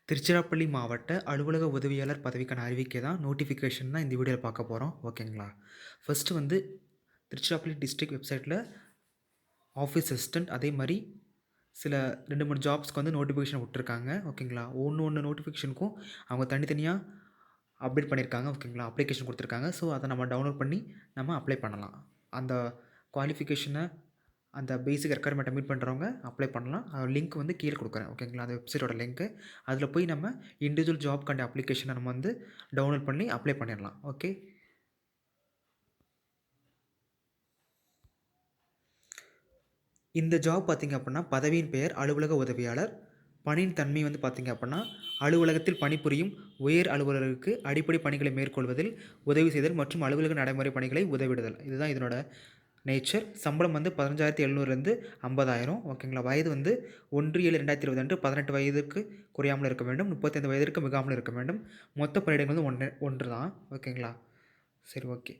திருச்சிராப்பள்ளி மாவட்ட அலுவலக உதவியாளர் பதவிக்கான அறிவிக்கை தான் நோட்டிஃபிகேஷன் தான் இந்த வீடியோவில் பார்க்க போகிறோம். ஓகேங்களா? ஃபர்ஸ்ட்டு வந்து திருச்சிராப்பள்ளி டிஸ்ட்ரிக்ட் வெப்சைட்டில் ஆஃபீஸ் அசிஸ்டன்ட் அதே மாரி சில 2, 3 ஜாப்ஸ்க்கு வந்து நோட்டிஃபிகேஷன் விட்டுருக்காங்க. ஓகேங்களா? ஒண்ணு நோட்டிஃபிகேஷனுக்கும் அவங்க தனித்தனியா அப்டேட் பண்ணியிருக்காங்க. ஓகேங்களா? அப்ளிகேஷன் குடுத்துருக்காங்க. ஸோ, அத நம்ம டவுன்லோட் பண்ணி நம்ம அப்ளை பண்ணலாம். அந்த குவாலிஃபிகேஷன அந்த பேசிக் ரெக்யர்மெண்ட்ட மீட் பண்ணுறவங்க அப்ளை பண்ணலாம். லிங்க் வந்து கீழ குடுக்குறேன். ஓகேங்களா? அந்த வெப்சைட்டோட லிங்க்கு. அதில போய் நம்ம இண்டிவிஜுவல் ஜாப்க்கான அப்ளிகேஷன நம்ம வந்து டவுன்லோட் பண்ணி அப்ளை பண்ணிடலாம். ஓகே. இந்த ஜாப் பார்த்தீங்க அப்புட்னா, பதவியின் பெயர் அலுவலக உதவியாளர். பணியின் தன்மை வந்து பார்த்தீங்க அப்புட்னா, அலுவலகத்தில் பணிபுரியும் உயர் அலுவலருக்கு அடிப்படை பணிகளை மேற்கொள்வதில் உதவி செய்தல் மற்றும் அலுவலக நடைமுறை பணிகளை உதவிடுதல். இதுதான் இதனோட நேச்சர். சம்பளம் வந்து 15,700லேருந்து 50,000. ஓகேங்களா? வயது வந்து 1/7/2020 அன்று 18 வயதிற்கு குறையாமல் இருக்க வேண்டும். 35 வயதிற்கு மிகாமல் இருக்க வேண்டும். மொத்த பணியிடங்கள் வந்து 1 தான். ஓகேங்களா? சரி, ஓகே.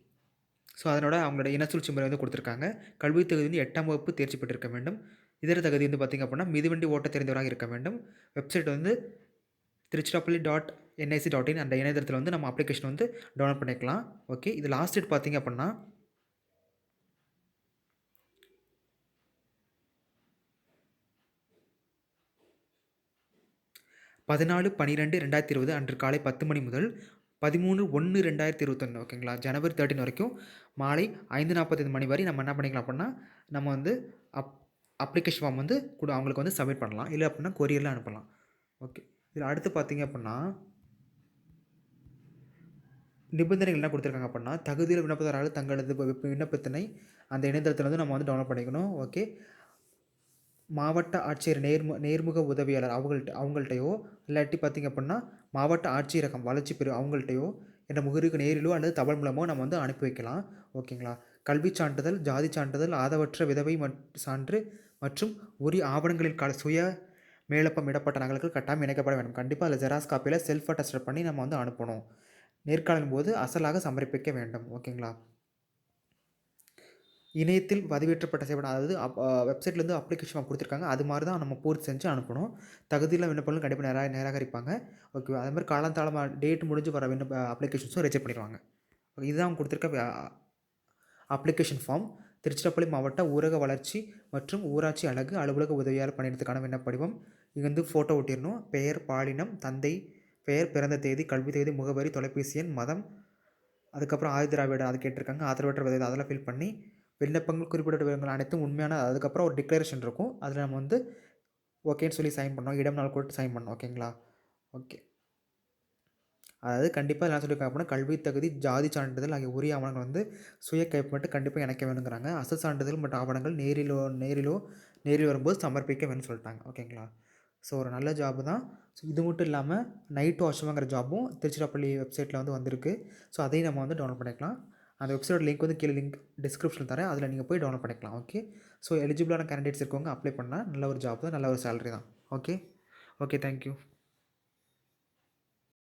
ஸோ, அதனோட அவங்களோட இனச்சுழற்சி முறை வந்து குடுத்துருக்காங்க. கல்வித் தகுதி வந்து 8ஆம் வகுப்பு தேர்ச்சி பெற்றிருக்க வேண்டும். இதர தகுதி வந்து பார்த்தீங்க அப்புட்னா, மிதிவண்டி ஓட்டத் தெரிந்தவராக இருக்க வேண்டும். வெப்சைட் வந்து திருச்சிராப்பள்ளி.nic.in அந்த இணையதளத்தில வந்து நம்ம அப்ளிகேஷன் வந்து டவுன்லோட் பண்ணிக்கலாம். ஓகே. இது லாஸ்ட் டேட் பார்த்தீங்க அப்புட்னா 14/12/2020 அன்று காலை 10 மணி முதல் 13/1/2021 ஓகேங்களா? ஜனவரி 13 வரைக்கும் மாலை 5:45 மணி வரை நம்ம என்ன பண்ணிக்கலாம் அப்புட்னா, நம்ம வந்து அப் அப்ளிகேஷன் ஃபார்ம் வந்து அவங்களுக்கு வந்து சப்மிட் பண்ணலாம். இல்ல அப்புட்னா கொரியர்ல அனுப்பலாம். ஓகே. இதில அடுத்து பார்த்தீங்க அப்புட்னா, நிபந்தனைகள் என்ன குடுத்துருக்காங்க அப்புட்னா, தகுதியுள்ள விண்ணப்பதாரர்கள் தங்களது விண்ணப்பத்தினை அந்த இணையதளத்தில வந்து நம்ம வந்து டவுன்லோட் பண்ணிக்கணும். ஓகே. மாவட்ட ஆட்சியர் நேர்முக உதவியாளர் அவங்கள்ட்டயோ இல்லாட்டி பார்த்தீங்க அப்புட்னா, மாவட்ட ஆட்சியரகம் வளர்ச்சி பிரிவு அவங்கள்ட்டயோ என்ற முகவரிக்கு நேரிலோ அல்லது தபால் மூலமோ நம்ம வந்து அனுப்பி வைக்கலாம். ஓகேங்களா? கல்விச் சான்றிதழ், ஜாதி சான்றிதழ், ஆதரவற்ற விதவை சான்று மற்றும் உரிய ஆவணங்களின் சுய மேலப்பம் இடப்பட்ட நகல்கள் கட்டாயம் இணைக்கப்பட வேண்டும். கண்டிப்பா அதில ஜெராக்ஸ் காப்பியில செல்ஃப் அட்டஸ்டட் பண்ணி நம்ம வந்து அனுப்பணும். நேர்காணலின் போது அசலாக சமர்ப்பிக்க வேண்டும். ஓகேங்களா? இணையத்தில் பதிவேற்றப்பட்ட சேவன அதாவது வெப்சைட்லேருந்து அப்ளிகேஷன் ஃபார்ம் குடுத்துருக்காங்க. அது மாரி தான் நம்ம பூர்த்தி செஞ்சு அனுப்பணும். தகுதியுள்ள விண்ணப்பங்கள் கண்டிப்பா நிராகரிப்பாங்க. ஓகேவா? அது மாரி காலந்தாமதமா டேட் முடிஞ்சு வர அப்ளிகேஷன்ஸும் ரிஜெக்ட் பண்ணிருவாங்க. இதுதான் அவங்க குடுத்துருக்க அப்ளிகேஷன் ஃபார்ம். திருச்சிராப்பள்ளி மாவட்ட ஊரக வளர்ச்சி மற்றும் ஊராட்சி அலகு அலுவலக உதவியாளர் பணியிடத்துக்கான விண்ணப்ப படிவம். இங்க வந்து ஃபோட்டோ ஒட்டிறணும். பெயர், பாலினம், தந்தை பெயர், பிறந்த தேதி, கல்வி தேதி, முகவரி, தொலைபேசி எண், மதம், அதுக்கப்புறம் ஆதி திராவிட அது கேட்டிருக்காங்க. ஆதரவற்ற விதவை அதெல்லாம் ஃபில் பண்ணி விண்ணப்பங்கள் குறிப்பிட்ட விவரங்கள் அனைத்தும் உண்மையான அதுக்கப்புறம் ஒரு டிக்ளரேஷன் இருக்கும். அதில நம்ம வந்து ஓகேன்னு சொல்லி சைன் பண்ணணும். இடம் நாள் போட்டு சைன் பண்ணணும். ஓகேங்களா? ஓகே. அதாவது கண்டிப்பா என்ன சொல்லியிருக்காங்க அப்படின்னா, கல்வி தகுதி, ஜாதி சான்றிதழ் ஆகிய உரிய ஆவணங்கள் வந்து சுய கையொப்பமிட்டு கண்டிப்பா இணைக்க வேணுங்கிறாங்க. அசல் சான்றிதழ் மற்றும் ஆவணங்கள் நேரில் வரும்போது சமர்ப்பிக்க வேணும்னு சொல்லிட்டாங்க. ஓகேங்களா? ஸோ, ஒரு நல்ல ஜாப் தான். ஸோ, இது மட்டும் இல்லாம நைட் வாட்ச்மேன்ங்கிற ஜாப்பும் திருச்சிராப்பள்ளி வெப்சைட்ல வந்து வந்திருக்கு. ஸோ, அதையும் நம்ம வந்து டவுன்லோட் பண்ணிக்கலாம். அந்த வெப்சைட்டோட லிங்க் வந்து கீழ டிஸ்கிரிப்ஷன்ல தரேன். அதில நீங்க போய் டவுன்லோட் பண்ணிக்கலாம். ஓகே. ஸோ, எலிஜிபிளான கேண்டிடேட்ஸ் இருக்கவங்க அப்ளை பண்ணா நல்ல ஒரு ஜாப் தான். நல்ல ஒரு சேலரி தான். ஓகே. ஓகே. Thank you.